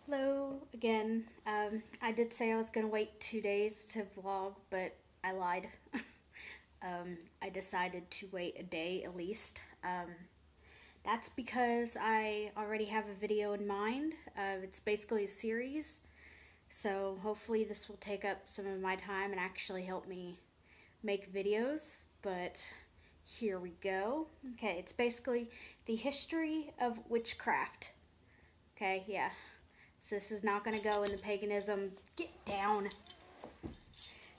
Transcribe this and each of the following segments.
Hello again. I did say I was going to wait 2 days to vlog, but I lied. I decided to wait a day at least. That's because I already have a video in mind. It's basically a series, so hopefully this will take up some of my time and actually help me make videos, but here we go. Okay, it's basically the history of witchcraft. Okay, yeah. So this is not going to go in the paganism. Get down.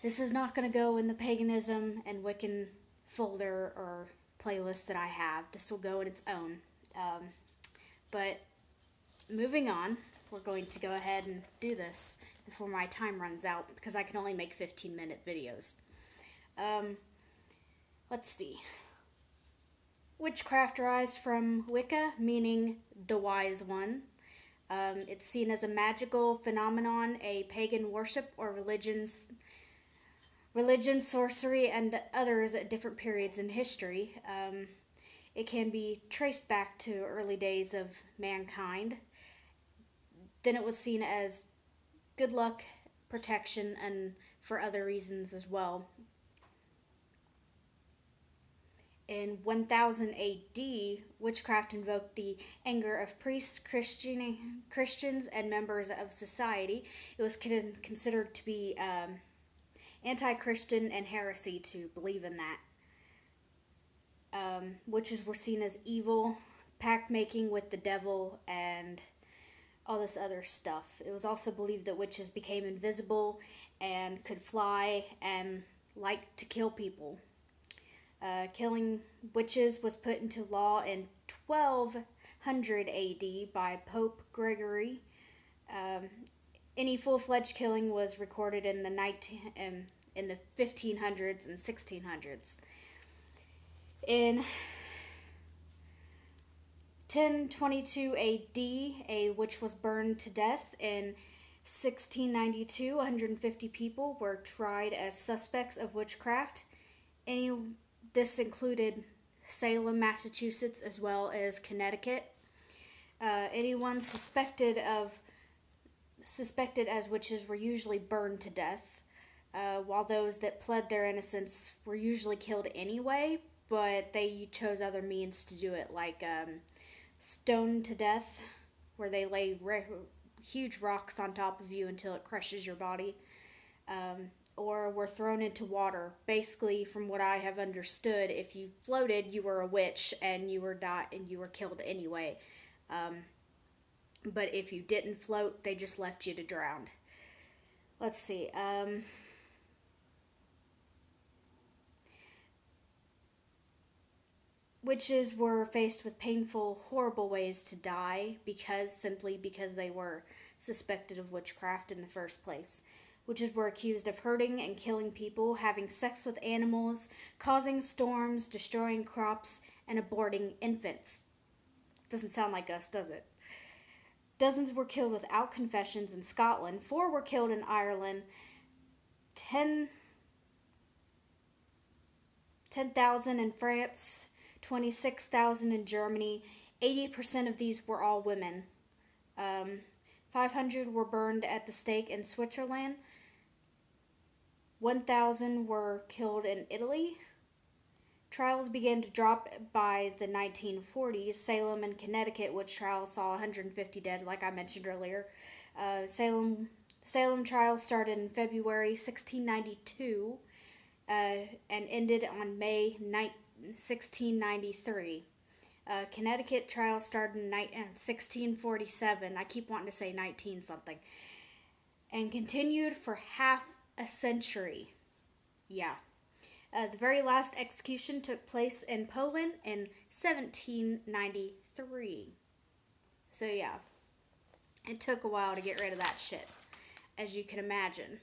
This is not going to go in the paganism and Wiccan folder or playlist that I have. This will go in its own. But moving on, we're going to go ahead and do this before my time runs out because I can only make 15-minute videos. Let's see. Witchcraft derives from Wicca, meaning the wise one. It's seen as a magical phenomenon, a pagan worship or religion, sorcery, and others at different periods in history. It can be traced back to early days of mankind. Then it was seen as good luck, protection, and for other reasons as well. In 1000 AD, witchcraft invoked the anger of priests, Christians, and members of society. It was considered to be anti-Christian and heresy to believe in that. Witches were seen as evil, pact making with the devil, and all this other stuff. It was also believed that witches became invisible and could fly and liked to kill people. Killing witches was put into law in 1200 AD by Pope Gregory. Any full-fledged killing was recorded in the 1500s and 1600s. In 1022 AD, a witch was burned to death. In 1692, 150 people were tried as suspects of witchcraft. This included Salem, Massachusetts, as well as Connecticut. Anyone suspected as witches were usually burned to death, while those that pled their innocence were usually killed anyway, but they chose other means to do it, like stoned to death, where they lay huge rocks on top of you until it crushes your body. Or were thrown into water. Basically, from what I have understood, if you floated, you were a witch and you were killed anyway. But if you didn't float, they just left you to drown. Let's see. Witches were faced with painful, horrible ways to die simply because they were suspected of witchcraft in the first place. Witches were accused of hurting and killing people, having sex with animals, causing storms, destroying crops, and aborting infants. Doesn't sound like us, does it? Dozens were killed without confessions in Scotland. 4 were killed in Ireland. 10,000 in France. 26,000 in Germany. 80% of these were all women. 500 were burned at the stake in Switzerland. 1,000 were killed in Italy. Trials began to drop by the 1940s. Salem and Connecticut witch trials saw 150 dead, like I mentioned earlier. Salem trial started in February 1692 and ended on May 1693. Connecticut trial started in 1647. I keep wanting to say 19 something. And continued for half a century. Yeah. The very last execution took place in Poland in 1793. So yeah, it took a while to get rid of that shit, as you can imagine.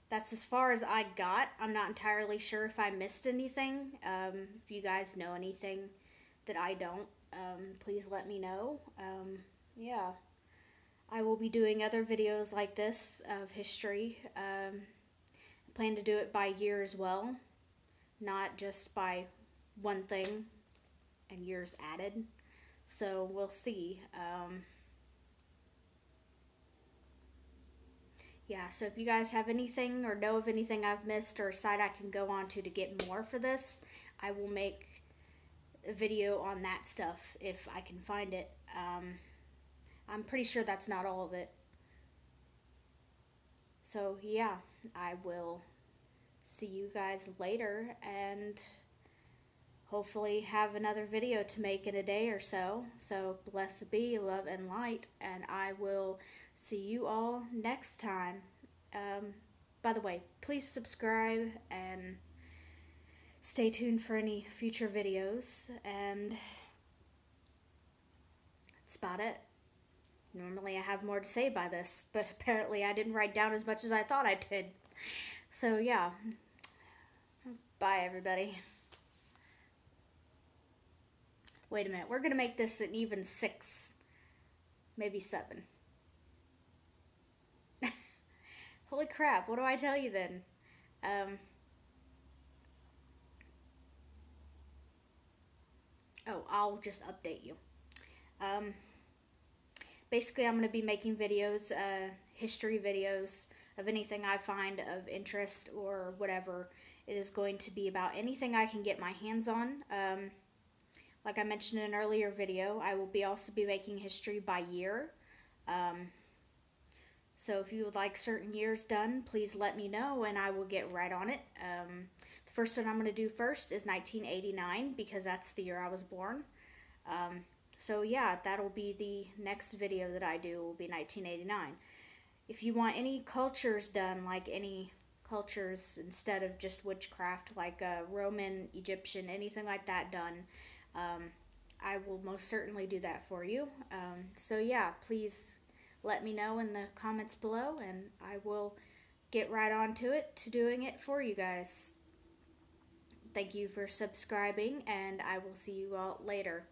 That's as far as I got. I'm not entirely sure if I missed anything. If you guys know anything that I don't, please let me know. Yeah. I will be doing other videos like this of history. I plan to do it by year as well, not just by one thing and years added. So we'll see. yeah, so if you guys have anything or know of anything I've missed or a site I can go on to get more for this, I will make a video on that stuff if I can find it. I'm pretty sure that's not all of it. So yeah, I will see you guys later and hopefully have another video to make in a day or so. So blessed be, love and light, and I will see you all next time. By the way, please subscribe and stay tuned for any future videos, and that's about it. Normally I have more to say by this, but apparently I didn't write down as much as I thought I did. So yeah, bye everybody. Wait a minute, we're gonna make this an even 6, maybe 7. Holy crap, what do I tell you then? Oh, I'll just update you. Basically, I'm going to be making videos, history videos of anything I find of interest or whatever. It is going to be about anything I can get my hands on. Like I mentioned in an earlier video, I will also be making history by year. So if you would like certain years done, please let me know and I will get right on it. The first one I'm going to do first is 1989 because that's the year I was born. So yeah, that'll be the next video that I do, will be 1989. If you want any cultures done, like any cultures instead of just witchcraft, like Roman, Egyptian, anything like that done, I will most certainly do that for you. So yeah, please let me know in the comments below and I will get right on to it, to doing it for you guys. Thank you for subscribing and I will see you all later.